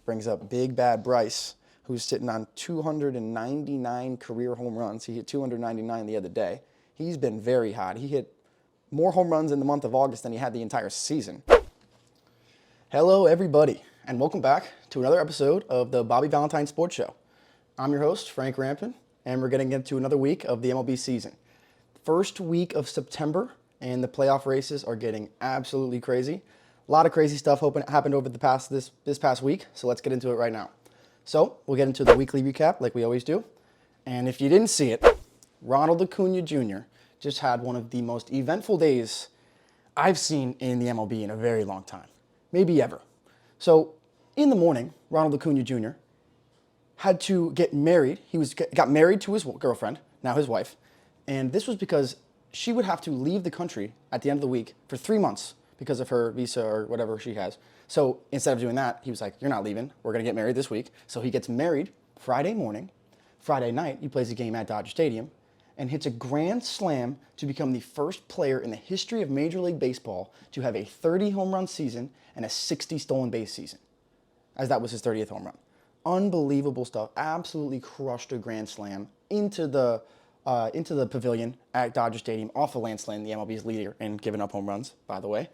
brings up Big Bad Bryce, who's sitting on 299 career home runs. He hit 299 the other day. He's been very hot. He hit more home runs in the month of August than he had the entire season. Hello, everybody, and welcome back to another episode of the Bobby Valentine Sports Show. I'm your host, Frank Rampin, and we're getting into another week of the MLB season. First week of September, and the playoff races are getting absolutely crazy. A lot of crazy stuff happened over this past week, so let's get into it right now. So we'll get into the weekly recap like we always do. And if you didn't see it, Ronald Acuña Jr. just had one of the most eventful days I've seen in the MLB in a very long time, maybe ever. So in the morning, Ronald Acuña Jr. had to get married. Got married to his girlfriend, now his wife, and this was because she would have to leave the country at the end of the week for 3 months because of her visa or whatever she has. So instead of doing that, he was like, you're not leaving. We're going to get married this week. So he gets married Friday morning. Friday night, he plays a game at Dodger Stadium and hits a grand slam to become the first player in the history of Major League Baseball to have a 30 home run season and a 60 stolen base season, as that was his 30th home run. Unbelievable stuff. Absolutely crushed a grand slam into the pavilion at Dodger Stadium off of Lance Lynn, the MLB's leader in giving up home runs, by the way.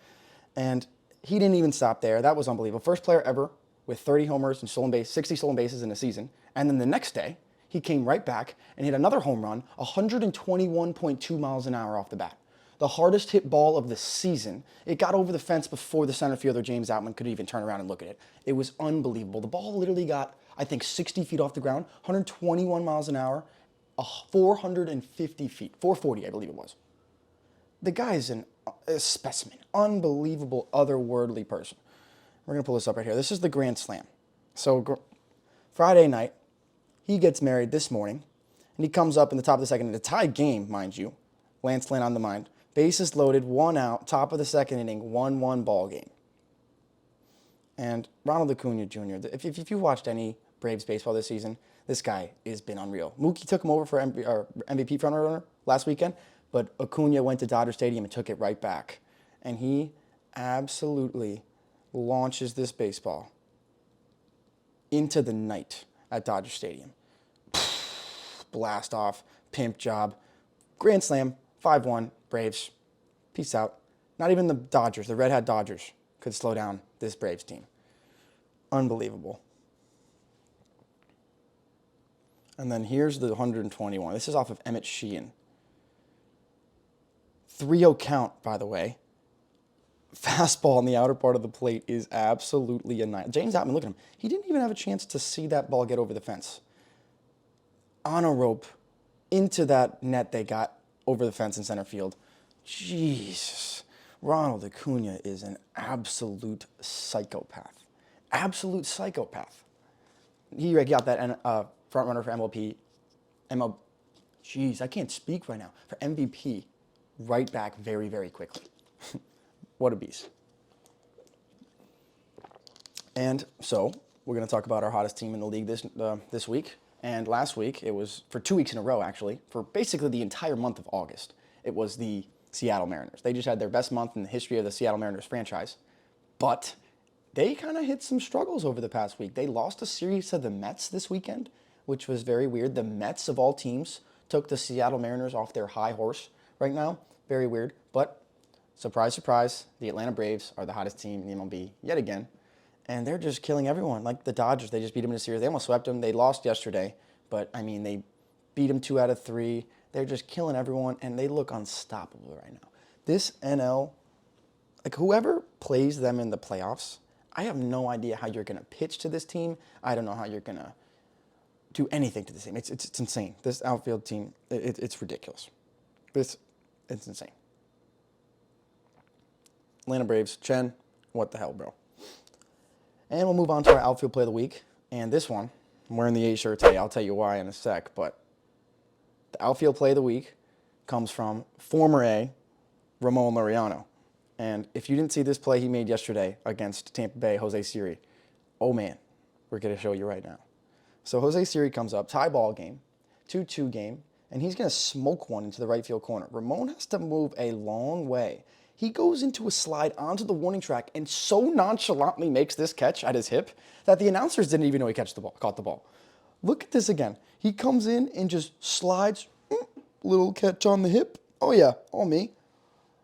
And he didn't even stop there. That was unbelievable. First player ever with 30 homers and 60 stolen bases in a season. And then the next day, he came right back and hit another home run, 121.2 miles an hour off the bat. The hardest hit ball of the season. It got over the fence before the center fielder, James Outman, could even turn around and look at it. It was unbelievable. The ball literally got, I think, 60 feet off the ground, 121 miles an hour, 450 feet, 440, I believe it was. The guy's a specimen. Unbelievable, otherworldly person. We're going to pull this up right here. This is the Grand Slam. So Friday night, he gets married this morning, and he comes up in the top of the second in a tied game, mind you. Lance Lynn on the mind. Bases loaded, 1 out, top of the second inning, 1-1 ball game. And Ronald Acuña Jr., if you watched any Braves baseball this season, this guy has been unreal. Mookie took him over for MVP frontrunner last weekend, but Acuña went to Dodger Stadium and took it right back. And he absolutely launches this baseball into the night at Dodger Stadium. Blast off, pimp job, grand slam, 5-1, Braves, peace out. Not even the Dodgers, the Red Hat Dodgers, could slow down this Braves team. Unbelievable. And then here's the 121. This is off of Emmett Sheehan. 3-0 count, by the way. Fastball on the outer part of the plate is absolutely annihilated. James Outman, look at him. He didn't even have a chance to see that ball get over the fence. On a rope, into that net they got over the fence in center field. Jesus. Ronald Acuña is an absolute psychopath. Absolute psychopath. He got that front runner for Jeez, I can't speak right now. For MVP, right back very, very quickly. What a beast. And so we're going to talk about our hottest team in the league this week. And last week, it was for 2 weeks in a row, actually, for basically the entire month of August. It was the Seattle Mariners. They just had their best month in the history of the Seattle Mariners franchise. But they kind of hit some struggles over the past week. They lost a series to the Mets this weekend, which was very weird. The Mets, of all teams, took the Seattle Mariners off their high horse right now. Very weird. But surprise, surprise, the Atlanta Braves are the hottest team in the MLB yet again. And they're just killing everyone. Like the Dodgers, they just beat them in a series. They almost swept them. They lost yesterday. But, I mean, they beat them 2 out of 3. They're just killing everyone, and they look unstoppable right now. This NL, like whoever plays them in the playoffs, I have no idea how you're going to pitch to this team. I don't know how you're going to do anything to this team. It's insane. This outfield team, it's ridiculous. It's insane. Atlanta Braves, Chen, what the hell, bro? And we'll move on to our outfield play of the week. And this one, I'm wearing the A shirt today. I'll tell you why in a sec. But the outfield play of the week comes from former A, Ramon Laureano. And if you didn't see this play he made yesterday against Tampa Bay, Jose Siri, oh man, we're going to show you right now. So Jose Siri comes up, tie ball game, 2-2 game, and he's going to smoke one into the right field corner. Ramon has to move a long way. He goes into a slide onto the warning track and so nonchalantly makes this catch at his hip that the announcers didn't even know he caught the ball. Look at this again. He comes in and just slides, little catch on the hip. Oh yeah, all me.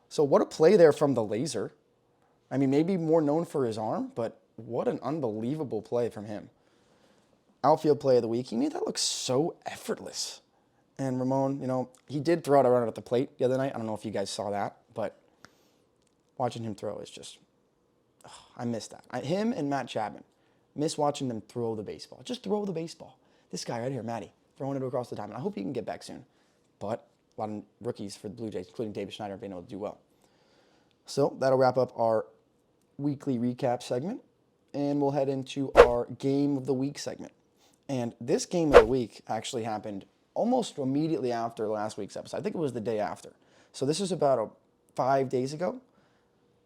So what a play there from the laser. I mean, maybe more known for his arm, but what an unbelievable play from him. Outfield play of the week. He made that look so effortless. And Ramon, he did throw out a runner at the plate the other night. I don't know if you guys saw that, but watching him throw is just, I miss that. Him and Matt Chapman, miss watching them throw the baseball. Just throw the baseball. This guy right here, Matty, throwing it across the diamond. I hope he can get back soon. But a lot of rookies for the Blue Jays, including David Schneider, have been able to do well. So that'll wrap up our weekly recap segment, and we'll head into our Game of the Week segment. And this Game of the Week actually happened almost immediately after last week's episode. I think it was the day after. So this was about 5 days ago.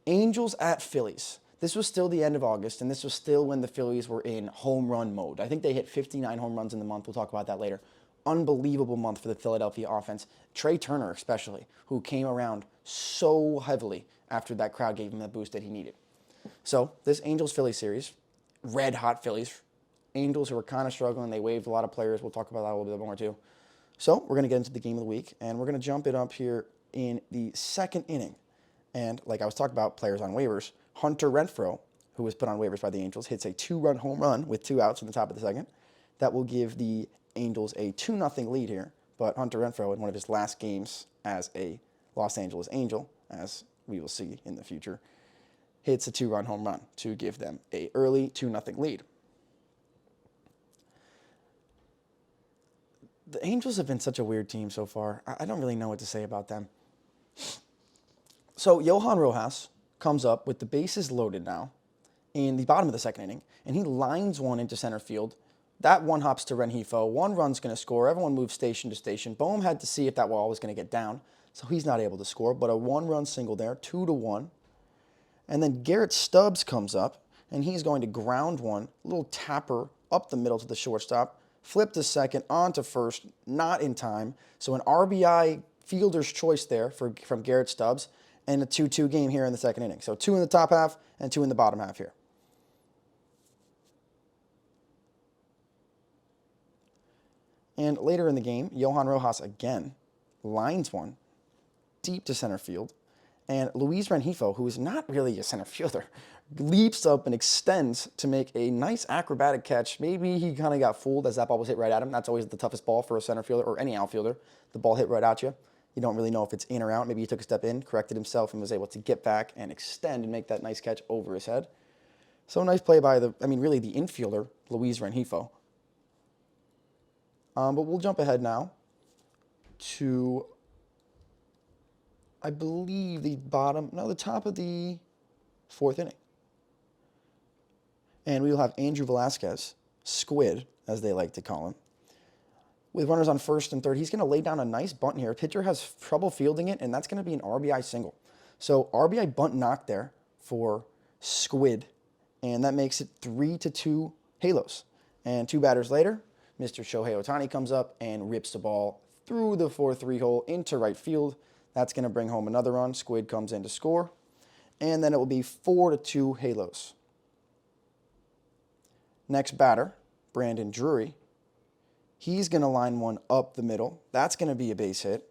Angels at Phillies. This was still the end of August, and this was still when the Phillies were in home run mode. I think they hit 59 home runs in the month. We'll talk about that later. Unbelievable month for the Philadelphia offense. Trey Turner especially, who came around so heavily after that crowd gave him the boost that he needed. So this Angels-Phillies series, red hot Phillies. Angels who were kind of struggling. They waived a lot of players. We'll talk about that a little bit more too. So we're going to get into the Game of the Week, and we're going to jump it up here in the second inning. And like I was talking about players on waivers, Hunter Renfroe, who was put on waivers by the Angels, hits a 2-run home run with 2 outs in the top of the second. That will give the Angels a 2-0 lead here. But Hunter Renfroe, in one of his last games as a Los Angeles Angel, as we will see in the future, hits a 2-run home run to give them a early 2-0 lead. The Angels have been such a weird team so far. I don't really know what to say about them. So Johan Rojas comes up with the bases loaded now in the bottom of the second inning, and he lines one into center field. That one hops to Rengifo. 1 run's going to score. Everyone moves station to station. Bohm had to see if that ball was going to get down, so he's not able to score, but a 1-run single there, 2-1. And then Garrett Stubbs comes up, and he's going to ground one, a little tapper up the middle to the shortstop, flip to second, on to first, not in time. So an RBI fielder's choice there from Garrett Stubbs, and a 2-2 game here in the second inning. So 2 in the top half and 2 in the bottom half here. And later in the game, Johan Rojas again lines one deep to center field. And Luis Rengifo, who is not really a center fielder, leaps up and extends to make a nice acrobatic catch. Maybe he kind of got fooled as that ball was hit right at him. That's always the toughest ball for a center fielder or any outfielder. The ball hit right at you. You don't really know if it's in or out. Maybe he took a step in, corrected himself, and was able to get back and extend and make that nice catch over his head. So nice play by the infielder, Luis Rengifo. But we'll jump ahead now to, I believe, the top of the 4th inning. And we will have Andrew Velazquez, Squid, as they like to call him, with runners on first and third. He's going to lay down a nice bunt here. Pitcher has trouble fielding it, and that's going to be an RBI single. So RBI bunt knock there for Squid, and that makes it 3-2 Halos. And 2 batters later, Mr. Shohei Ohtani comes up and rips the ball through the 4-3 hole into right field. That's going to bring home another run. Squid comes in to score. And then it will be 4-2 Halos. Next batter, Brandon Drury. He's going to line one up the middle. That's going to be a base hit.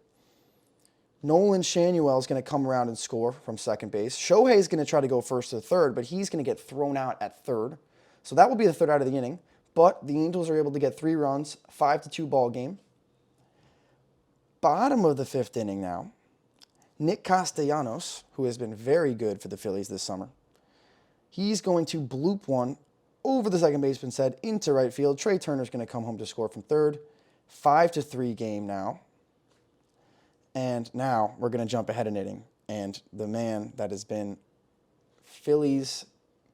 Nolan Shanuel is going to come around and score from second base. Shohei is going to try to go first to third, but he's going to get thrown out at third. So that will be the third out of the inning. But the Angels are able to get 3 runs, 5-2 ball game. Bottom of the 5th inning now. Nick Castellanos, who has been very good for the Phillies this summer, he's going to bloop one over the second baseman's head into right field. Trey Turner's going to come home to score from third. 5-3 game now. And now we're going to jump ahead an inning. And the man that has been Phillies'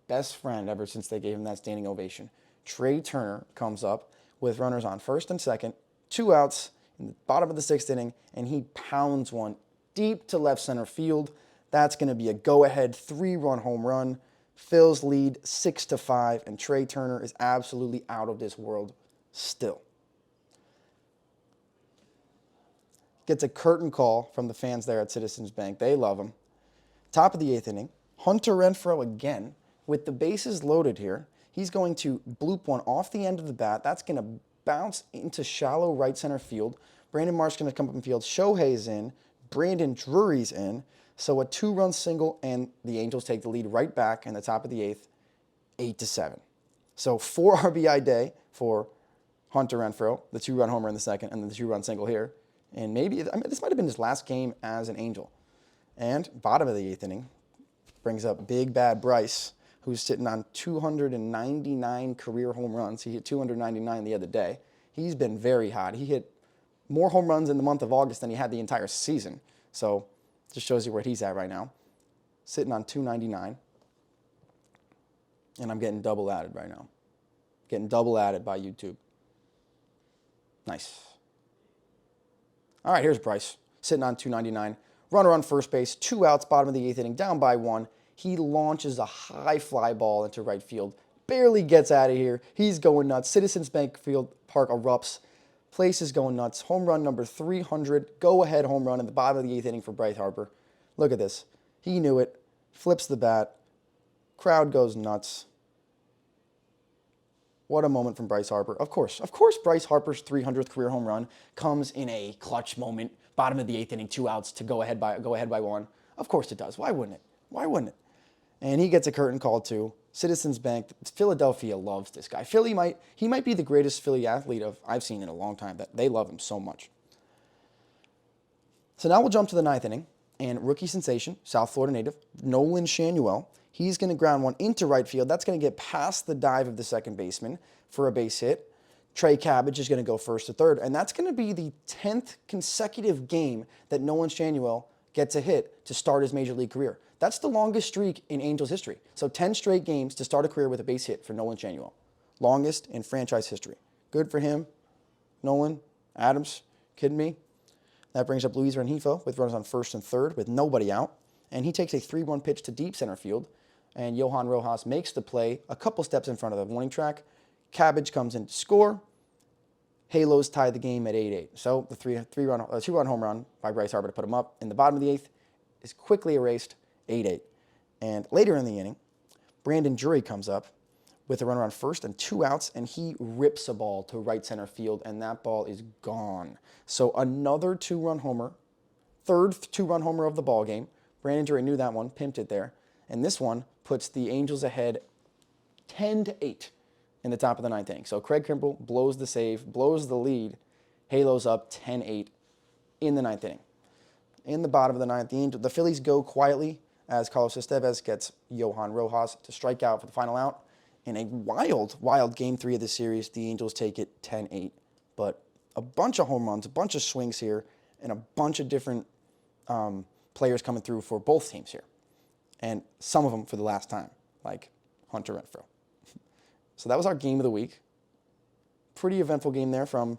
best friend ever since they gave him that standing ovation, Trey Turner, comes up with runners on first and second, 2 outs in the bottom of the 6th inning, and he pounds one deep to left center field. That's going to be a go-ahead 3-run home run. Phil's lead 6-5, and Trey Turner is absolutely out of this world still. Gets a curtain call from the fans there at Citizens Bank. They love him. Top of the 8th inning, Hunter Renfroe again with the bases loaded here. He's going to bloop one off the end of the bat. That's going to bounce into shallow right center field. Brandon Marsh's going to come up in field. Shohei's in. Brandon Drury's in. So a 2-run single, and the Angels take the lead right back in the top of the 8th, 8-7. So 4 RBI day for Hunter Renfroe, the 2-run homer in the second, and then the 2-run single here. And maybe, this might have been his last game as an Angel. And bottom of the 8th inning brings up Big Bad Bryce, who's sitting on 299 career home runs. He hit 299 the other day. He's been very hot. He hit more home runs in the month of August than he had the entire season. So just shows you where he's at right now. Sitting on 299. And I'm getting double added right now. Getting double added by YouTube. Nice. All right, here's Bryce. Sitting on 299. Runner on first base. 2 outs, bottom of the 8th inning. Down by 1. He launches a high fly ball into right field. Barely gets out of here. He's going nuts. Citizens Bank Field Park erupts. Place is going nuts. Home run number 300. Go-ahead home run in the bottom of the 8th inning for Bryce Harper. Look at this. He knew it. Flips the bat. Crowd goes nuts. What a moment from Bryce Harper. Of course, Bryce Harper's 300th career home run comes in a clutch moment. Bottom of the 8th inning, 2 outs to go ahead by 1. Of course it does. Why wouldn't it? Why wouldn't it? And he gets a curtain call too. Citizens Bank. Philadelphia loves this guy. He might be the greatest Philly athlete I've seen in a long time. That they love him so much. So now we'll jump to the 9th inning, and rookie sensation, South Florida native, Nolan Shanuel. He's going to ground one into right field. That's going to get past the dive of the second baseman for a base hit. Trey Cabbage is going to go first to third, and that's going to be the 10th consecutive game that Nolan Shanuel gets a hit to start his major league career. That's the longest streak in Angels history. So 10 straight games to start a career with a base hit for Nolan Shanuel. Longest in franchise history. Good for him. Nolan, Adams, kidding me? That brings up Luis Rengifo with runners on first and third with nobody out. And he takes a 3-1 pitch to deep center field. And Johan Rojas makes the play a couple steps in front of the warning track. Cabbage comes in to score. Halos tie the game at 8-8. So the 2-run home run by Bryce Harper to put him up in the bottom of the 8th is quickly erased, 8-8. And later in the inning, Brandon Drury comes up with a runner on first and 2 outs, and he rips a ball to right center field, and that ball is gone. So another 2-run homer, third 2-run homer of the ball game. Brandon Drury knew that one, pimped it there. And this one puts the Angels ahead 10-8 in the top of the 9th inning. So Craig Kimbrell blows the save, blows the lead. Halos up 10-8 in the 9th inning. In the bottom of the 9th, the Phillies go quietly as Carlos Estevez gets Johan Rojas to strike out for the final out. In a wild Game 3 of the series, the Angels take it 10-8. But a bunch of home runs, a bunch of swings here, and a bunch of different players coming through for both teams here. And some of them for the last time, like Hunter Renfroe. So that was our game of the week. Pretty eventful game there from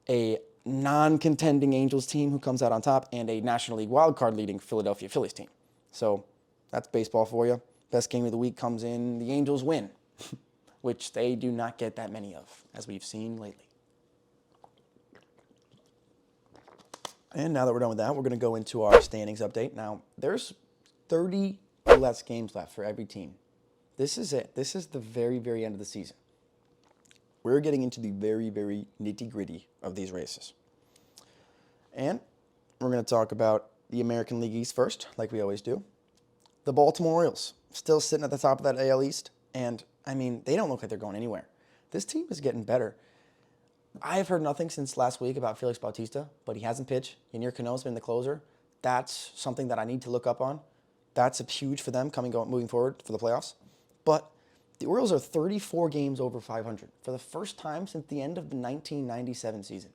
a non-contending Angels team who comes out on top and a National League wildcard leading Philadelphia Phillies team. So that's baseball for you. Best game of the week comes in the Angels win, which they do not get that many of, as we've seen lately. And now that we're done with that, we're going to go into our standings update. Now, there's 30 less games left for every team. This is it. This is the very, very end of the season. We're getting into the very, very nitty-gritty of these races. And we're going to talk about the American League East first, like we always do. The Baltimore Orioles, still sitting at the top of that AL East. And, I mean, they don't look like they're going anywhere. This team is getting better. I've heard nothing since last week about Felix Bautista, but he hasn't pitched. Ynier Cano's been the closer. That's something that I need to look up on. That's huge for them moving forward for the playoffs. But the Orioles are 34 games over 500 for the first time since the end of the 1997 season.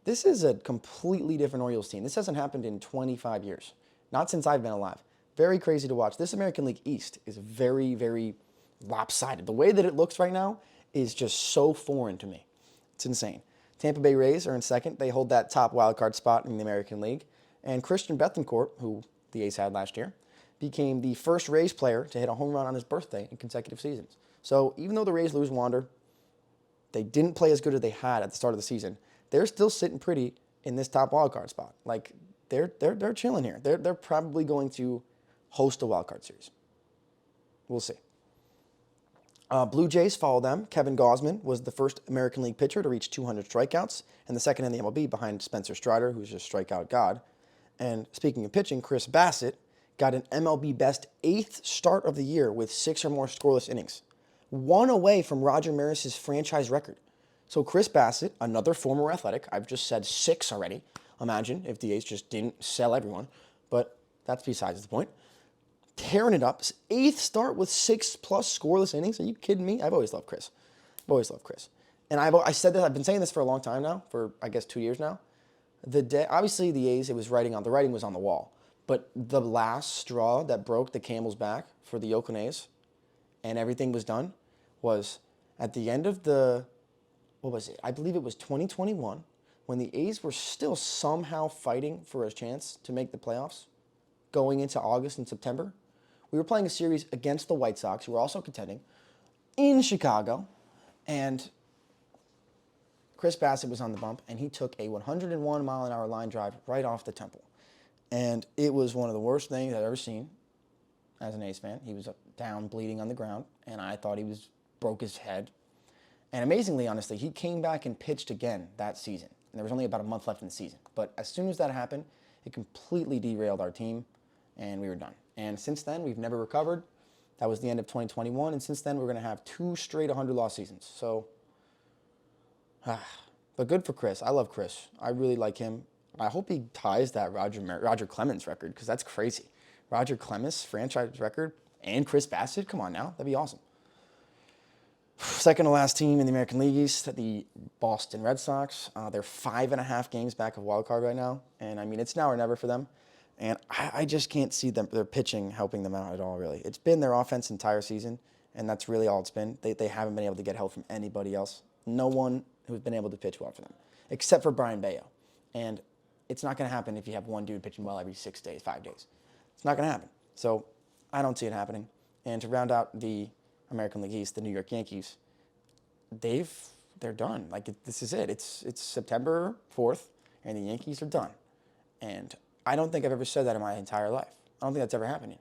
This is a completely different Orioles team. This hasn't happened in 25 years. Not since I've been alive. Very crazy to watch. This American League East is very, very lopsided. The way that it looks right now is just so foreign to me. It's insane. Tampa Bay Rays are in second. They hold that top wildcard spot in the American League. And Christian Bethancourt, who the A's had last year, became the first Rays player to hit a home run on his birthday in consecutive seasons. So even though the Rays lose Wander, they didn't play as good as they had at the start of the season. They're still sitting pretty in this top wildcard spot. Like, they're chilling here. They're probably going to host a wild card series. We'll see. Blue Jays follow them. Kevin Gausman was the first American League pitcher to reach 200 strikeouts and the second in the MLB behind Spencer Strider, who's just strikeout god. And speaking of pitching, Chris Bassett got an MLB best 8th start of the year with 6 or more scoreless innings, 1 away from Roger Maris's franchise record. So Chris Bassett, another former Athletic, I've just said 6 already. Imagine if the A's just didn't sell everyone, but that's besides the point. Tearing it up, 8th start with 6+ scoreless innings. Are you kidding me? I've always loved Chris. And I said that, I've been saying this for a long time now, for I guess 2 years now. Obviously the A's, the writing was on the wall. But the last straw that broke the camel's back for the Oakland A's, and everything was done, was at the end of I believe it was 2021, when the A's were still somehow fighting for a chance to make the playoffs, going into August and September. We were playing a series against the White Sox, who were also contending, in Chicago, and Chris Bassett was on the bump, and he took a 101-mile-an-hour line drive right off the temple. And it was one of the worst things I've ever seen as an A's fan. He was down, bleeding on the ground, and I thought he broke his head. And amazingly, honestly, he came back and pitched again that season. And there was only about a month left in the season. But as soon as that happened, it completely derailed our team, and we were done. And since then, we've never recovered. That was the end of 2021, and since then, we're going to have 2 straight 100-loss seasons. So, but good for Chris. I love Chris. I really like him. I hope he ties that Roger Clemens record, because that's crazy. Roger Clemens franchise record and Chris Bassett? Come on now. That'd be awesome. Second to last team in the American League East, the Boston Red Sox. They're 5.5 games back of wild card right now. And, I mean, it's now or never for them. And I just can't see their pitching helping them out at all, really. It's been their offense entire season, and that's really all it's been. They haven't been able to get help from anybody else. No one who's been able to pitch well for them, except for Brian Bayo. And it's not going to happen if you have one dude pitching well every 6 days, 5 days. It's not going to happen. So I don't see it happening. And to round out the American League East, the New York Yankees, they're done. This is it. It's September 4th, and the Yankees are done. And I don't think I've ever said that in my entire life. I don't think that's ever happened yet.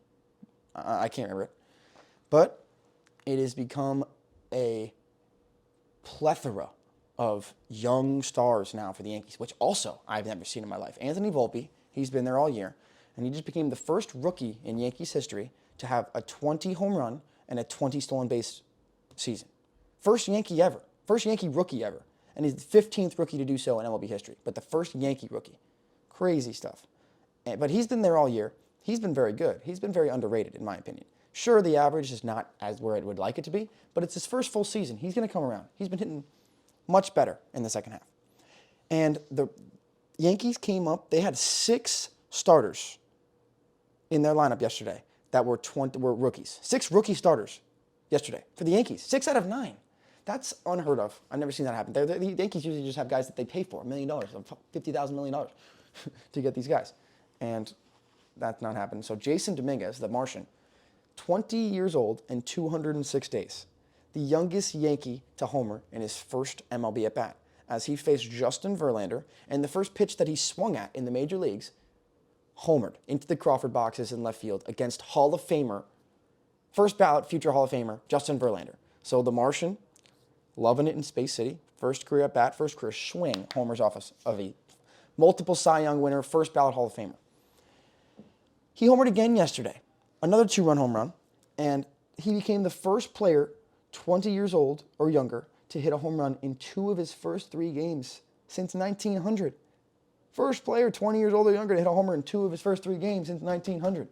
I can't remember it. But it has become a plethora of young stars now for the Yankees, which also I've never seen in my life. Anthony Volpe, he's been there all year, and he just became the first rookie in Yankees history to have a 20 home run and a 20 stolen base season. First Yankee ever. First Yankee rookie ever. And he's the 15th rookie to do so in MLB history, but the first Yankee rookie. Crazy stuff. But he's been there all year. He's been very good. He's been very underrated, in my opinion. Sure, the average is not as where it would like it to be, but it's his first full season. He's going to come around. He's been hitting much better in the second half. And the Yankees came up. They had 6 starters in their lineup yesterday that were rookies. 6 rookie starters yesterday for the Yankees. 6 out of 9. That's unheard of. I've never seen that happen. The Yankees usually just have guys that they pay for $1 million, $50,000 million to get these guys. And that's not happening. So Jason Dominguez, the Martian, 20 years old and 206 days. The youngest Yankee to homer in his first MLB at-bat, as he faced Justin Verlander, and the first pitch that he swung at in the major leagues, homered into the Crawford boxes in left field against Hall of Famer, first ballot future Hall of Famer, Justin Verlander. So the Martian, loving it in Space City, first career at-bat, first career swing, homers off of a multiple Cy Young winner, first ballot Hall of Famer. He homered again yesterday, another 2-run home run, and he became the first player 20 years old or younger to hit a home run in 2 of his first 3 games since 1900. First player 20 years old or younger to hit a homer in 2 of his first 3 games since 1900.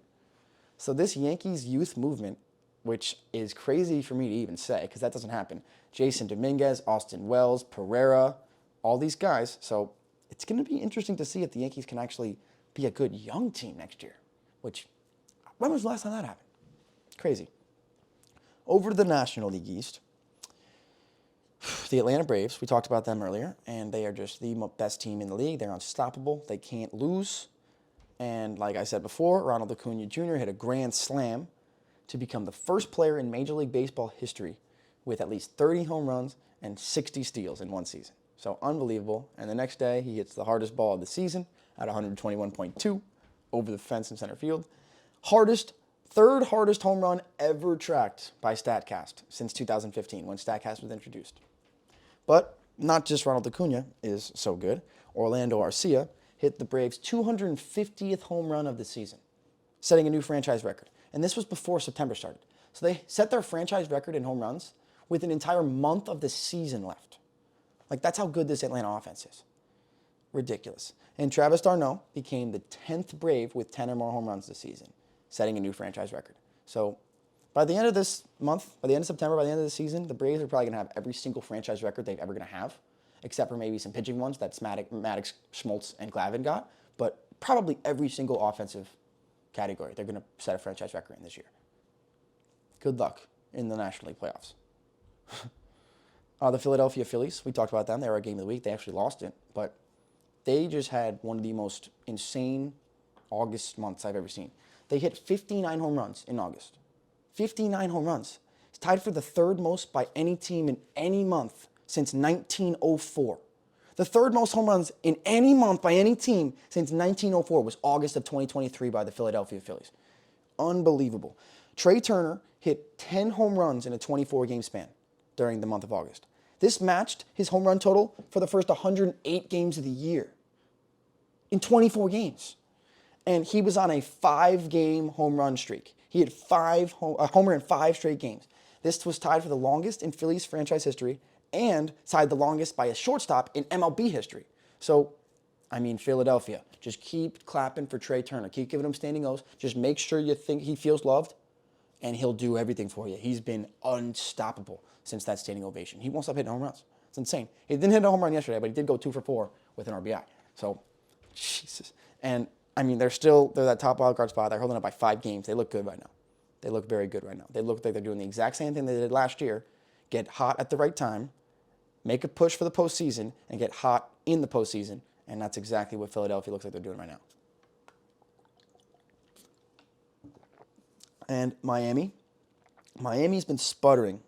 So this Yankees youth movement, which is crazy for me to even say because that doesn't happen. Jason Dominguez, Austin Wells, Pereira, all these guys. So it's going to be interesting to see if the Yankees can actually be a good young team next year. Which, when was the last time that happened? Crazy. Over to the National League East, the Atlanta Braves, we talked about them earlier, and they are just the best team in the league. They're unstoppable. They can't lose. And like I said before, Ronald Acuña Jr. hit a grand slam to become the first player in Major League Baseball history with at least 30 home runs and 60 steals in one season. So unbelievable. And the next day, he hits the hardest ball of the season at 121.2 over the fence in center field. Third hardest home run ever tracked by StatCast since 2015 when StatCast was introduced. But not just Ronald Acuña is so good. Orlando Arcia hit the Braves' 250th home run of the season, setting a new franchise record. And this was before September started. So they set their franchise record in home runs with an entire month of the season left. Like, that's how good this Atlanta offense is. Ridiculous. And Travis d'Arnaud became the 10th Brave with 10 or more home runs this season, setting a new franchise record. So by the end of this month, by the end of September, by the end of the season, the Braves are probably going to have every single franchise record they've ever going to have, except for maybe some pitching ones that Maddox, Schmaltz, and Glavine got. But probably every single offensive category they're going to set a franchise record in this year. Good luck in the National League playoffs. The Philadelphia Phillies, we talked about them. They were our game of the week. They actually lost it, but they just had one of the most insane August months I've ever seen. They hit 59 home runs in August. 59 home runs. It's tied for the third most by any team in any month since 1904. The third most home runs in any month by any team since 1904 was August of 2023 by the Philadelphia Phillies. Unbelievable. Trey Turner hit 10 home runs in a 24-game span during the month of August. This matched his home run total for the first 108 games of the year in 24 games. And he was on a 5-game home run streak. He had a homer in 5 straight games. This was tied for the longest in Phillies franchise history and tied the longest by a shortstop in MLB history. So, I mean, Philadelphia, just keep clapping for Trey Turner. Keep giving him standing O's. Just make sure you think he feels loved, and he'll do everything for you. He's been unstoppable since that standing ovation. He won't stop hitting home runs. It's insane. He didn't hit a home run yesterday, but he did go 2 for 4 with an RBI. So, Jesus. And, I mean, they're that top wildcard spot. They're holding up by 5 games. They look good right now. They look very good right now. They look like they're doing the exact same thing they did last year. Get hot at the right time, make a push for the postseason, and get hot in the postseason. And that's exactly what Philadelphia looks like they're doing right now. And Miami's been sputtering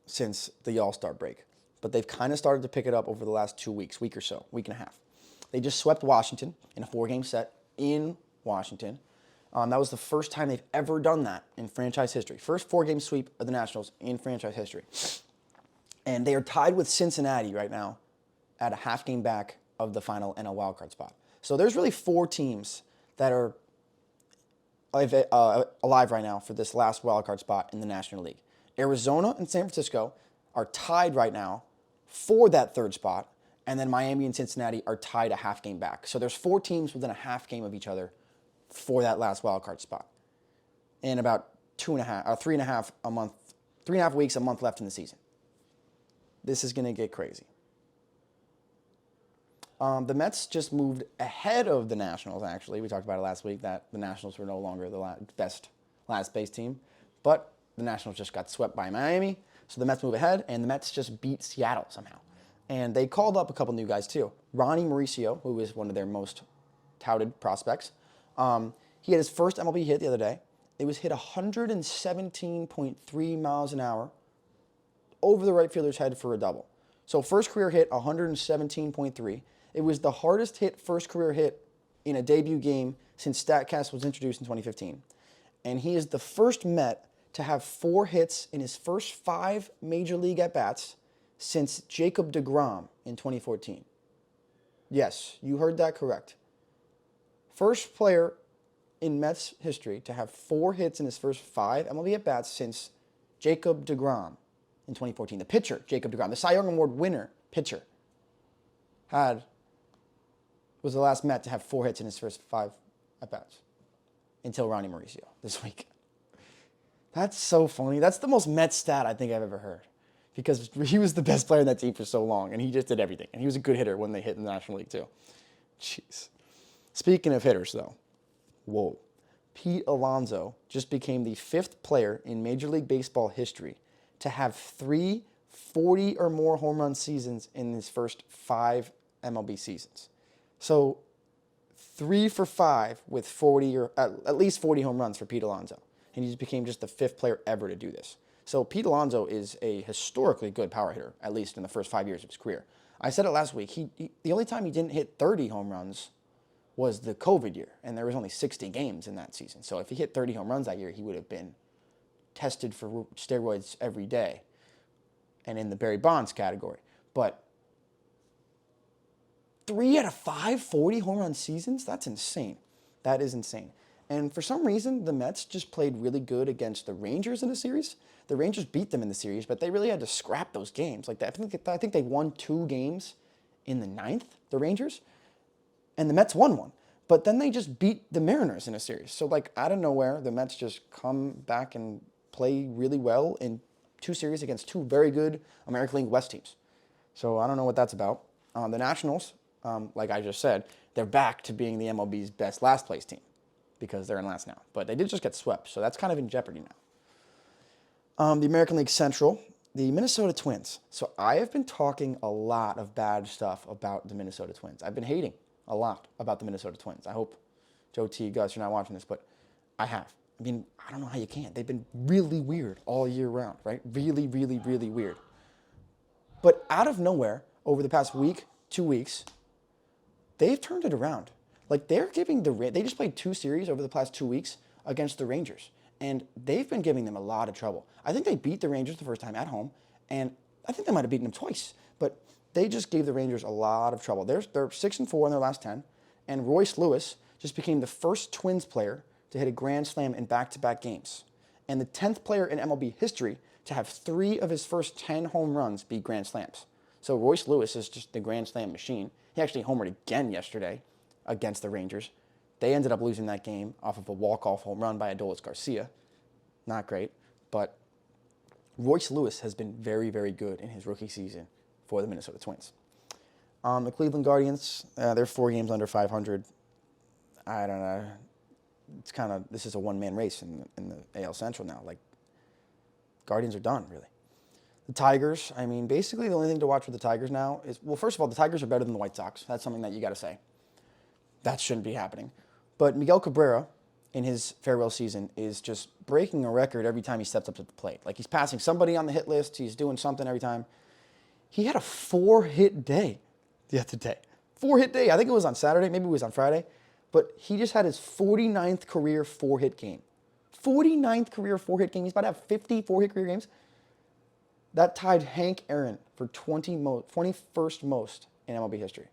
since the All-Star break. But they've kind of started to pick it up over the last 2 weeks, week or so, week and a half. They just swept Washington in a 4-game set in Washington. That was the first time they've ever done that in franchise history. First 4-game sweep of the Nationals in franchise history. And they are tied with Cincinnati right now at a half game back of the final NL wildcard spot. So there's really 4 teams that are alive right now for this last wildcard spot in the National League. Arizona and San Francisco are tied right now for that 3rd spot. And then Miami and Cincinnati are tied a half game back. So there's 4 teams within a half game of each other for that last wildcard spot. And about 3.5 weeks, a month left in the season. This is going to get crazy. The Mets just moved ahead of the Nationals, actually. We talked about it last week, that the Nationals were no longer the best last base team. But the Nationals just got swept by Miami. So the Mets move ahead, and the Mets just beat Seattle somehow. And they called up a couple new guys, too. Ronnie Mauricio, who is one of their most touted prospects. He had his first MLB hit the other day. It was hit 117.3 miles an hour over the right fielder's head for a double. So first career hit, 117.3. It was the hardest hit first career hit in a debut game since StatCast was introduced in 2015. And he is the first Met to have 4 hits in his first 5 major league at-bats since Jacob deGrom in 2014. Yes, you heard that correct. First player in Mets history to have 4 hits in his first 5 MLB at-bats since Jacob deGrom in 2014. The pitcher, Jacob deGrom, the Cy Young Award winner pitcher, was the last Met to have 4 hits in his first 5 at-bats until Ronnie Mauricio this week. That's so funny. That's the most Mets stat I think I've ever heard, because he was the best player in that team for so long, and he just did everything. And he was a good hitter when they hit in the National League, too. Jeez. Speaking of hitters, though, whoa. Pete Alonso just became the 5th player in Major League Baseball history to have 3 40 or more home run seasons in his first 5 MLB seasons. So 3 for 5 with 40 or at least 40 home runs for Pete Alonso. And he just became just the 5th player ever to do this. So Pete Alonso is a historically good power hitter, at least in the first 5 years of his career. I said it last week. The only time he didn't hit 30 home runs was the COVID year, and there was only 60 games in that season. So if he hit 30 home runs that year, he would have been tested for steroids every day and in the Barry Bonds category. But 3 out of 5 40 home run seasons? That's insane. That is insane. And for some reason, the Mets just played really good against the Rangers in the series. The Rangers beat them in the series, but they really had to scrap those games. Like that, I think they won 2 games in the 9th, the Rangers, and the Mets won 1. But then they just beat the Mariners in a series. So like out of nowhere, the Mets just come back and play really well in 2 series against 2 very good American League West teams. So I don't know what that's about. The Nationals, like I just said, they're back to being the MLB's best last place team because they're in last now. But they did just get swept, so that's kind of in jeopardy now. The American League Central, the Minnesota Twins. So I have been talking a lot of bad stuff about the Minnesota Twins. I've been hating a lot about the Minnesota Twins. I hope, Joe T, Gus, you're not watching this, but I have. I mean, I don't know how you can. They've been really weird all year round, right? Really, really, really weird. But out of nowhere, over the past week, 2 weeks, they've turned it around. Like they just played 2 series over the past 2 weeks against the Rangers. And they've been giving them a lot of trouble. I think they beat the Rangers the first time at home, and I think they might have beaten them twice. But they just gave the Rangers a lot of trouble. They're 6-4 in their last 10, and Royce Lewis just became the first Twins player to hit a grand slam in back-to-back games, and the 10th player in MLB history to have 3 of his first 10 home runs be grand slams. So Royce Lewis is just the grand slam machine. He actually homered again yesterday against the Rangers. They ended up losing that game off of a walk-off home run by Adolis Garcia. Not great, but Royce Lewis has been very, very good in his rookie season for the Minnesota Twins. The Cleveland Guardians, they're 4 games under 500. I don't know. It's this is a one-man race in the AL Central now. Like, Guardians are done, really. The Tigers, I mean, basically the only thing to watch with the Tigers now is, well, first of all, the Tigers are better than the White Sox. That's something that you got to say. That shouldn't be happening. But Miguel Cabrera, in his farewell season, is just breaking a record every time he steps up to the plate. Like, he's passing somebody on the hit list. He's doing something every time. He had a 4-hit day the other day. 4-hit day. I think it was on Saturday. Maybe it was on Friday. But he just had his 49th career 4-hit game. 49th career 4-hit game. He's about to have 50 4-hit career games. That tied Hank Aaron for 21st most in MLB history.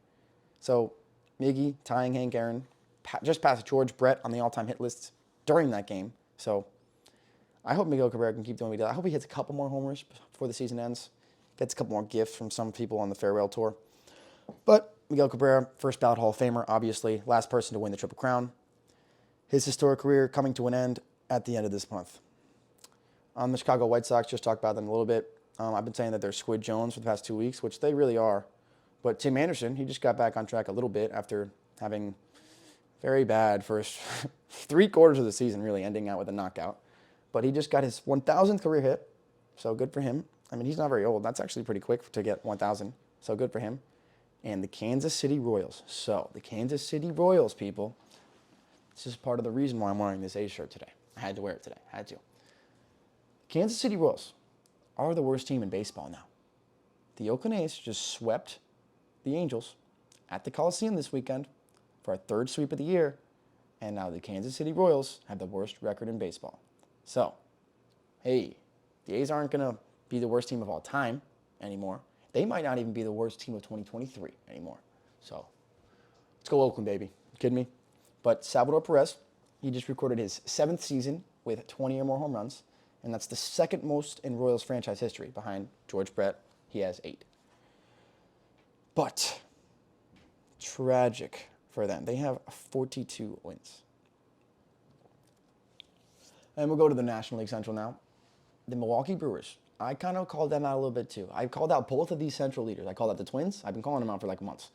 So, Miggy tying Hank Aaron, just past George Brett on the all-time hit lists during that game. So, I hope Miguel Cabrera can keep doing what he does. I hope he hits a couple more homers before the season ends. Gets a couple more gifts from some people on the farewell tour. But Miguel Cabrera, first ballot Hall of Famer, obviously, last person to win the Triple Crown. His historic career coming to an end at the end of this month. The Chicago White Sox, just talked about them a little bit. I've been saying that they're Squid Jones for the past 2 weeks, which they really are. But Tim Anderson, he just got back on track a little bit after having very bad first 3 quarters of the season, really ending out with a knockout. But he just got his 1,000th career hit, so good for him. I mean, he's not very old. That's actually pretty quick to get 1,000, so good for him. And the Kansas City Royals. So, the Kansas City Royals, people. This is part of the reason why I'm wearing this A's shirt today. I had to wear it today. I had to. Kansas City Royals are the worst team in baseball now. The Oakland A's just swept the Angels at the Coliseum this weekend for a 3rd sweep of the year, and now the Kansas City Royals have the worst record in baseball. So, hey, the A's aren't going to be the worst team of all time anymore. They might not even be the worst team of 2023 anymore. So, let's go Oakland, baby. You kidding me? But Salvador Perez, he just recorded his 7th season with 20 or more home runs, and that's the 2nd most in Royals franchise history behind George Brett. He has 8. But tragic for them. They have 42 wins. And we'll go to the National League Central now. The Milwaukee Brewers. I kind of called them out a little bit too. I called out both of these Central leaders. I called out the Twins. I've been calling them out for like months.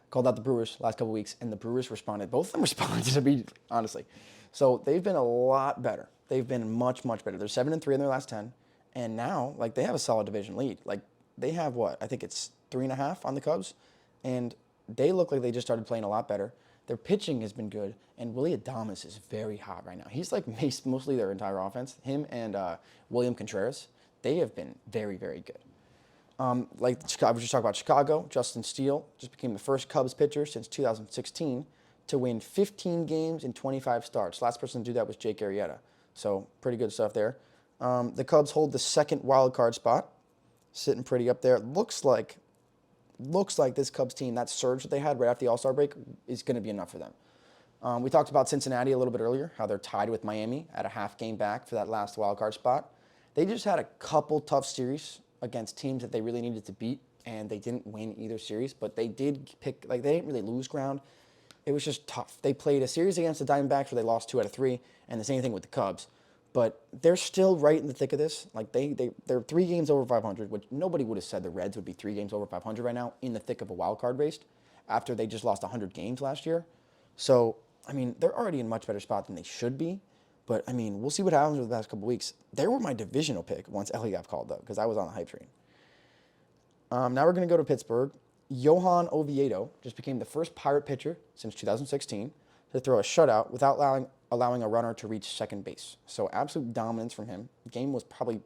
Called out the Brewers last couple weeks, and the Brewers responded. Both of them responded immediately, honestly. So they've been a lot better. They've been much, much better. They're 7-3 in their last 10, and now like they have a solid division lead. Like they have what? I think it's 3.5 on the Cubs, and they look like they just started playing a lot better. Their pitching has been good, and Willy Adames is very hot right now. He's like mostly their entire offense. Him and William Contreras, they have been very, very good. Like I was just talking about Chicago, Justin Steele just became the first Cubs pitcher since 2016 to win 15 games in 25 starts. Last person to do that was Jake Arrieta. So pretty good stuff there. The Cubs hold the second wild card spot, sitting pretty up there. Looks like this Cubs team, that surge that they had right after the All-Star break, is going to be enough for them. We talked about Cincinnati a little bit earlier, how they're tied with Miami at a half game back for that last wild card spot. They just had a couple tough series against teams that they really needed to beat, and they didn't win either series, but they did pick, they didn't really lose ground. It was just tough. They played a series against the Diamondbacks where they lost 2 out of 3, and the same thing with the Cubs. But they're still right in the thick of this. Like they're 3 games over 500, which nobody would have said the Reds would be 3 games over 500 right now in the thick of a wild card race after they just lost 100 games last year. So, I mean, they're already in a much better spot than they should be. But, I mean, we'll see what happens over the past couple weeks. They were my divisional pick once Ellie got called up because I was on the hype train. Now we're going to go to Pittsburgh. Johan Oviedo just became the first Pirate pitcher since 2016 to throw a shutout without allowing a runner to reach second base. So absolute dominance from him. The game was probably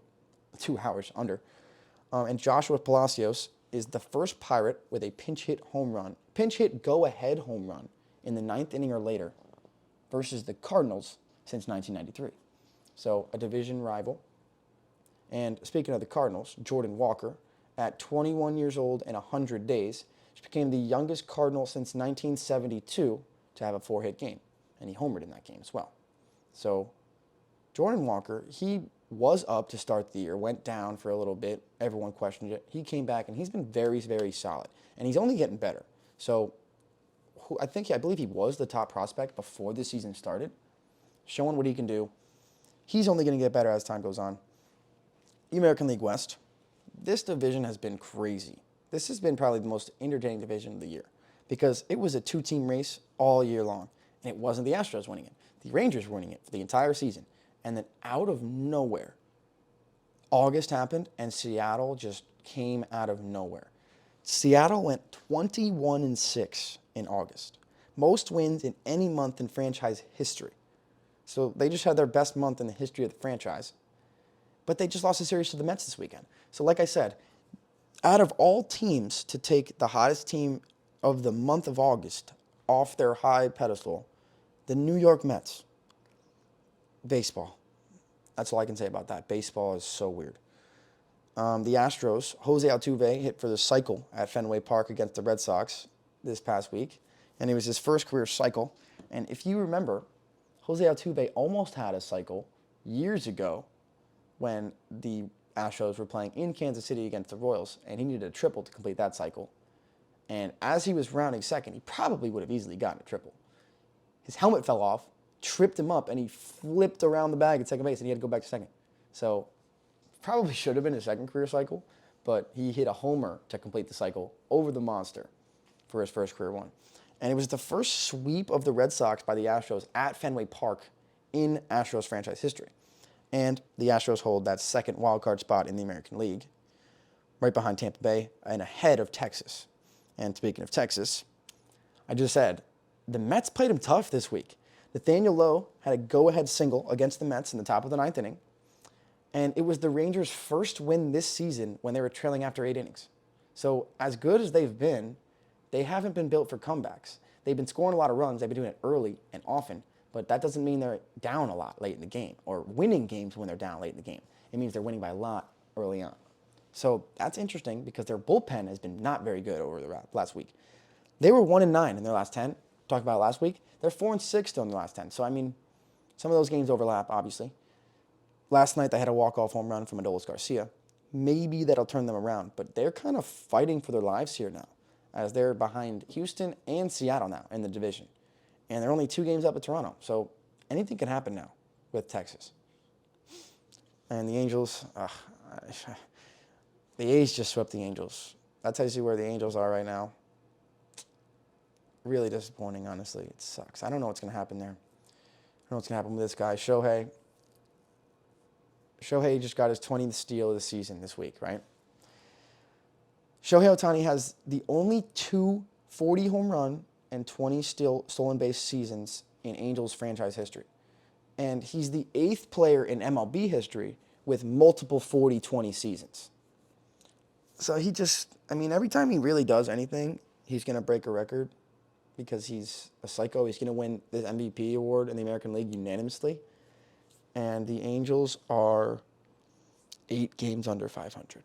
2 hours under. And Joshua Palacios is the first Pirate with a pinch hit go-ahead home run in the 9th inning or later versus the Cardinals since 1993. So a division rival. And speaking of the Cardinals, Jordan Walker, at 21 years old and 100 days, became the youngest Cardinal since 1972 to have a 4-hit game. And he homered in that game as well. So Jordan Walker, he was up to start the year, went down for a little bit. Everyone questioned it. He came back, and he's been very, very solid. And he's only getting better. So I believe he was the top prospect before the season started, showing what he can do. He's only going to get better as time goes on. The American League West. This division has been crazy. This has been probably the most entertaining division of the year because it was a 2-team race all year long, and it wasn't the Astros winning it. The Rangers were winning it for the entire season. And then out of nowhere, August happened, and Seattle just came out of nowhere. Seattle went 21-6 in August. Most wins in any month in franchise history. So they just had their best month in the history of the franchise. But they just lost a series to the Mets this weekend. So like I said, out of all teams to take the hottest team of the month of August off their high pedestal, the New York Mets, baseball. That's all I can say about that. Baseball is so weird. The Astros, Jose Altuve hit for the cycle at Fenway Park against the Red Sox this past week. And it was his first career cycle. And if you remember, Jose Altuve almost had a cycle years ago when the Astros were playing in Kansas City against the Royals, and he needed a triple to complete that cycle. And as he was rounding second, he probably would have easily gotten a triple. His helmet fell off, tripped him up, and he flipped around the bag at second base, and he had to go back to second. So probably should have been his second career cycle, but he hit a homer to complete the cycle over the monster for his first career one. And it was the first sweep of the Red Sox by the Astros at Fenway Park in Astros franchise history. And the Astros hold that second wildcard spot in the American League, right behind Tampa Bay and ahead of Texas. And speaking of Texas, I just said, the Mets played them tough this week. Nathaniel Lowe had a go-ahead single against the Mets in the top of the 9th inning. And it was the Rangers' first win this season when they were trailing after 8 innings. So as good as they've been, they haven't been built for comebacks. They've been scoring a lot of runs. They've been doing it early and often. But that doesn't mean they're down a lot late in the game or winning games when they're down late in the game. It means they're winning by a lot early on. So that's interesting because their bullpen has been not very good over the last week. They were 1-9 in their last 10. Talked about it last week. They're 4-6 still in the last 10. So, I mean, some of those games overlap, obviously. Last night, they had a walk-off home run from Adolis Garcia. Maybe that'll turn them around. But they're kind of fighting for their lives here now as they're behind Houston and Seattle now in the division. And they're only 2 games up at Toronto. So anything can happen now with Texas. And the Angels, the A's just swept the Angels. That tells you where the Angels are right now. Really disappointing, honestly. It sucks. I don't know what's going to happen there. I don't know what's going to happen with this guy. Shohei just got his 20th steal of the season this week, right? Shohei Ohtani has the only 2 40 home run and 20 stolen base seasons in Angels franchise history. And he's the 8th player in MLB history with multiple 40-20 seasons. So he just, I mean, every time he really does anything, he's going to break a record. because he's a psycho. He's going to win the MVP award in the American League unanimously. And the Angels are 8 games under 500.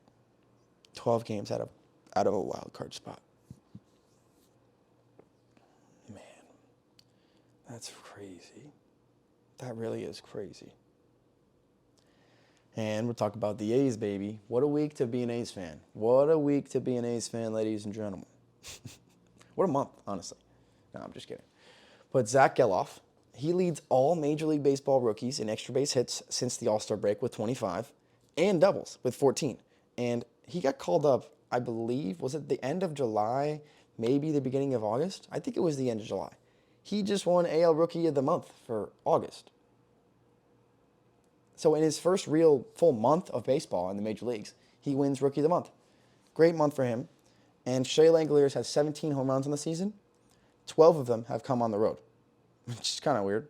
12 games out of a wild card spot. Man, that's crazy. That really is crazy. And we'll talk about the A's, baby. What a week to be an A's fan. What a week to be an A's fan, ladies and gentlemen. What a month, honestly. No, I'm just kidding. But Zach Geloff, he leads all Major League Baseball rookies in extra base hits since the All-Star break with 25 and doubles with 14. And he got called up, I believe, was it the end of July, maybe the beginning of August? I think it was the end of July. He just won AL Rookie of the Month for August. So in his first real full month of baseball in the major leagues, he wins Rookie of the Month. Great month for him. And Shea Langoliers has 17 home runs in the season. 12 of them have come on the road, which is kind of weird.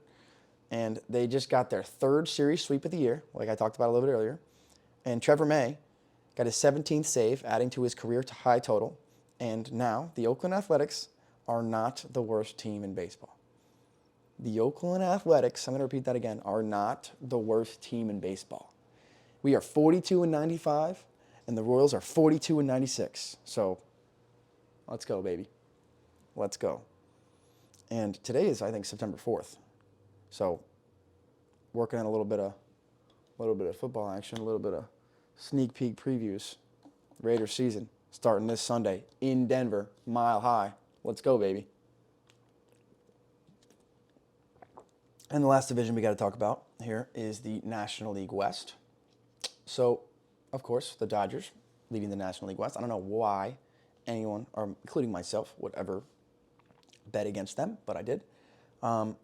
And they just got their 3rd series sweep of the year, like I talked about a little bit earlier. And Trevor May got his 17th save, adding to his career high total. And now the Oakland Athletics are not the worst team in baseball. The Oakland Athletics, I'm going to repeat that again, are not the worst team in baseball. We are 42-95, and the Royals are 42-96. So let's go, baby. Let's go. And today is, I think, September 4th. So working on a little bit of football action, a little bit of sneak peek previews. Raiders season starting this Sunday in Denver, Mile High. Let's go, baby. And the last division we got to talk about here is the National League West. So, of course, the Dodgers leading the National League West. I don't know why anyone, or including myself, would ever bet against them, but I did.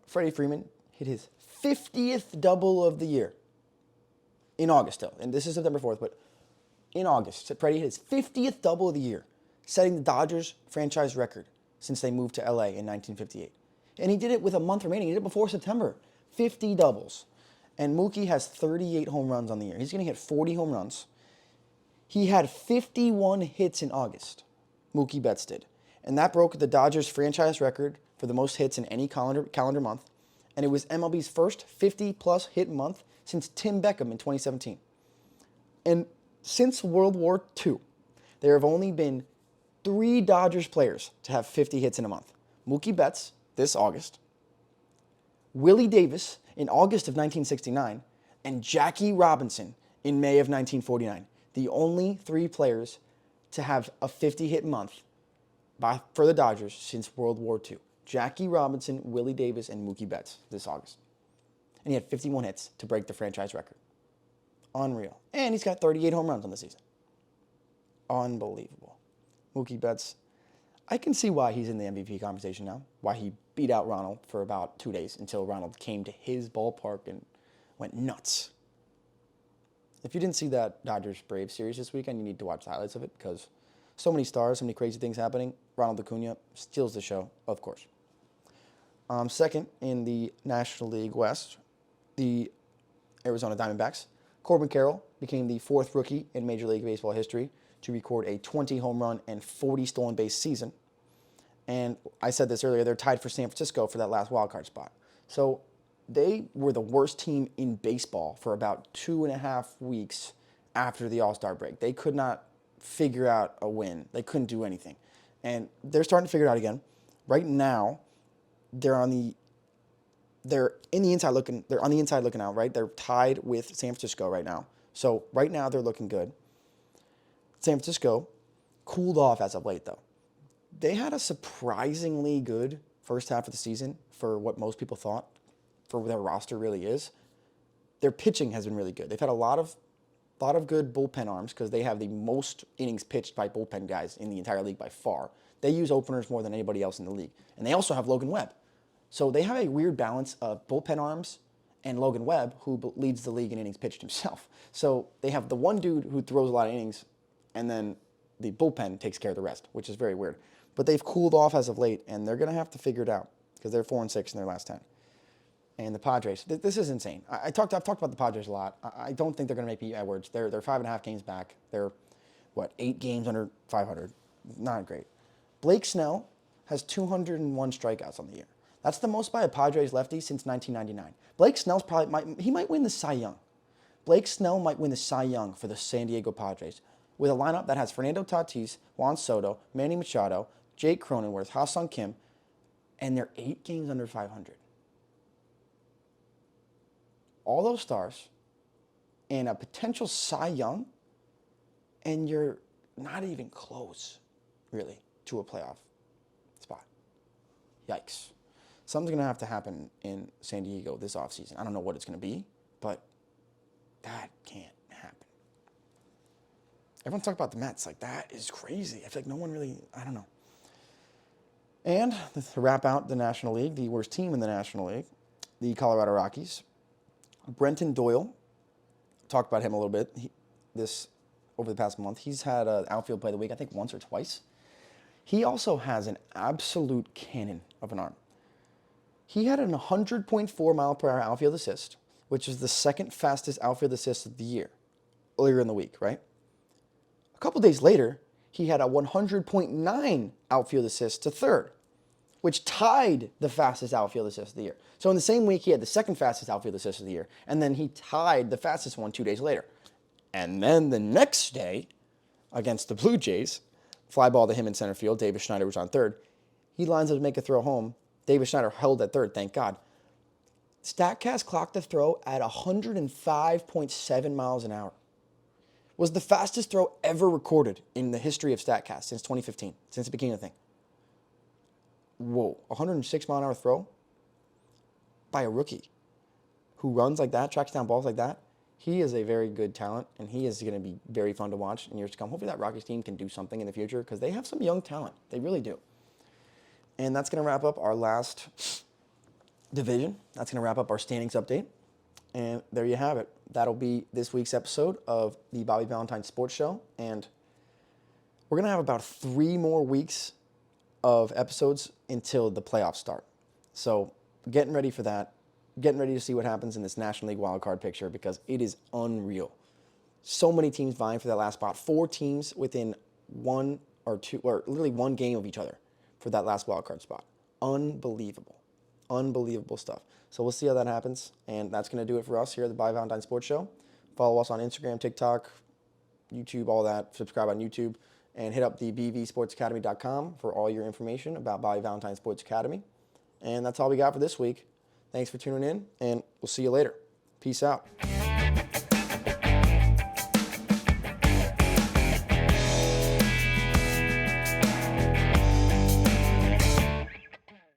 Freddie Freeman hit his 50th double of the year in August still. And this is September 4th, but in August, Freddie hit his 50th double of the year, setting the Dodgers franchise record since they moved to LA in 1958. And he did it with a month remaining. He did it before September. 50 doubles. And Mookie has 38 home runs on the year. He's going to hit 40 home runs. He had 51 hits in August. Mookie Betts did. And that broke the Dodgers franchise record for the most hits in any calendar month. And it was MLB's first 50-plus hit month since Tim Beckham in 2017. And since World War II, there have only been 3 Dodgers players to have 50 hits in a month. Mookie Betts, this August, Willie Davis in August of 1969, and Jackie Robinson in May of 1949. The only 3 players to have a 50-hit month for the Dodgers since World War II. Jackie Robinson, Willie Davis, and Mookie Betts this August. And he had 51 hits to break the franchise record. Unreal. And he's got 38 home runs on the season. Unbelievable. Mookie Betts, I can see why he's in the MVP conversation now, why he beat out Ronald for about 2 days until Ronald came to his ballpark and went nuts. If you didn't see that Dodgers-Braves series this weekend, you need to watch the highlights of it because so many stars, so many crazy things happening. Ronald Acuña steals the show, of course. Second in the National League West, the Arizona Diamondbacks. Corbin Carroll became the 4th rookie in Major League Baseball history to record a 20 home run and 40 stolen base season. And I said this earlier, they're tied for San Francisco for that last wildcard spot. So they were the worst team in baseball for about 2.5 weeks after the All-Star break. They could not figure out a win. They couldn't do anything. And they're starting to figure it out again. Right now, they're on the inside looking out, right? They're tied with San Francisco right now. So right now they're looking good. San Francisco cooled off as of late, though. They had a surprisingly good first half of the season for what most people thought for their roster really is. Their pitching has been really good. They've had a lot of good bullpen arms because they have the most innings pitched by bullpen guys in the entire league by far. They use openers more than anybody else in the league. And they also have Logan Webb. So they have a weird balance of bullpen arms and Logan Webb, who leads the league in innings pitched himself. So they have the one dude who throws a lot of innings, and then the bullpen takes care of the rest, which is very weird. But they've cooled off as of late, and they're going to have to figure it out because they're 4-6 in their last 10. And the Padres, this is insane. I've talked about the Padres a lot. I don't think they're going to make Pete Edwards. They're 5.5 games back. They're, 8 games under 500. Not great. Blake Snell has 201 strikeouts on the year. That's the most by a Padres lefty since 1999. Blake Snell's might win the Cy Young. Blake Snell might win the Cy Young for the San Diego Padres with a lineup that has Fernando Tatis, Juan Soto, Manny Machado, Jake Cronenworth, Ha-Sung Kim, and they're 8 games under 500. All those stars and a potential Cy Young, and you're not even close, really, to a playoff spot. Yikes. Something's going to have to happen in San Diego this offseason. I don't know what it's going to be, but that can't happen. Everyone's talking about the Mets. Like, that is crazy. I feel like no one really, I don't know. And to wrap out the National League, the worst team in the National League, the Colorado Rockies. Brenton Doyle, talked about him a little bit over the past month. He's had an outfield play of the week, I think once or twice. He also has an absolute cannon of an arm. He had an 100.4 mile per hour outfield assist, which is the second fastest outfield assist of the year, earlier in the week, right? A couple days later, he had a 100.9 outfield assist to third, which tied the fastest outfield assist of the year. So in the same week, he had the second fastest outfield assist of the year, and then he tied the fastest one 2 days later. And then the next day, against the Blue Jays, fly ball to him in center field, Davis Schneider was on third. He lines up to make a throw home. Davis Schneider held at third, thank God. StatCast clocked the throw at 105.7 miles an hour. Was the fastest throw ever recorded in the history of StatCast since 2015, since the beginning of the thing. Whoa, 106 mile an hour throw by a rookie who runs like that, tracks down balls like that. He is a very good talent, and he is going to be very fun to watch in years to come. Hopefully that Rockies team can do something in the future because they have some young talent. They really do. And that's going to wrap up our last division. That's going to wrap up our standings update. And there you have it. That'll be this week's episode of the Bobby Valentine Sports Show. And we're going to have about 3 more weeks of episodes until the playoffs start. So getting ready for that. Getting ready to see what happens in this National League wildcard picture because it is unreal. So many teams vying for that last spot. 4 teams within 1 or 2, or literally 1 game of each other for that last wildcard spot. Unbelievable. Unbelievable stuff. So we'll see how that happens. And that's going to do it for us here at the Bobby Valentine Sports Show. Follow us on Instagram, TikTok, YouTube, all that. Subscribe on YouTube. And hit up the bvsportsacademy.com for all your information about Bobby Valentine Sports Academy. And that's all we got for this week. Thanks for tuning in, and we'll see you later. Peace out.